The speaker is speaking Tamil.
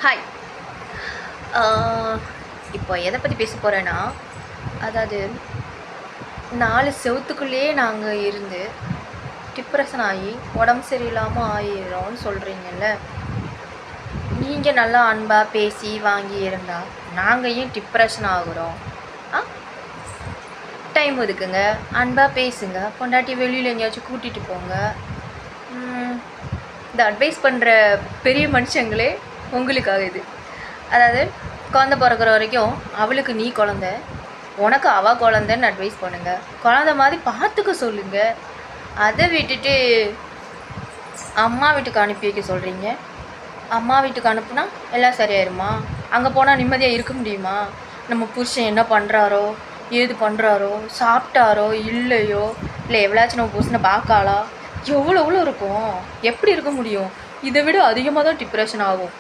ஹாய். இப்போ எதை பற்றி பேச போகிறேன்னா, அதாவது 4 செவுத்துக்குள்ளேயே நாங்கள் இருந்து டிப்ரெஷன் ஆகி உடம்பு சரியில்லாமல் ஆயிடுறோம்னு சொல்கிறீங்கல்ல. நீங்கள் நல்லா அன்பாக பேசி வாங்கி இருந்தால் நாங்கள் ஏன் டிப்ரெஷன் ஆகுறோம்? டைம் ஒதுக்குங்க, அன்பாக பேசுங்க, பொண்டாட்டி வெளியில் எங்கேயாச்சும் கூட்டிகிட்டு போங்க. இந்த அட்வைஸ் பண்ணுற பெரிய மனுஷங்களே உங்களுக்காக இது. அதாவது குழந்த பிறக்கிற வரைக்கும் அவளுக்கு நீ குழந்த, உனக்கு அவள் குழந்தைன்னு அட்வைஸ் பண்ணுங்கள். குழந்த மாதிரி பார்த்துக்க சொல்லுங்கள். அதை விட்டுட்டு அம்மா வீட்டுக்கு அனுப்பி வைக்க சொல்கிறீங்க. அம்மா வீட்டுக்கு அனுப்புனா எல்லாம் சரியாயிருமா? அங்கே போனால் நிம்மதியாக இருக்க முடியுமா? நம்ம புருஷன் என்ன பண்ணுறாரோ, ஏது பண்ணுறாரோ, சாப்பிட்டாரோ இல்லையோ, இல்லை எவ்வளாச்சும் நம்ம புருஷனை பார்க்காளா, எவ்வளோ இருக்கும்? எப்படி இருக்க முடியும்? இதை விட அதிகமாக தான் டிப்ரெஷன் ஆகும்.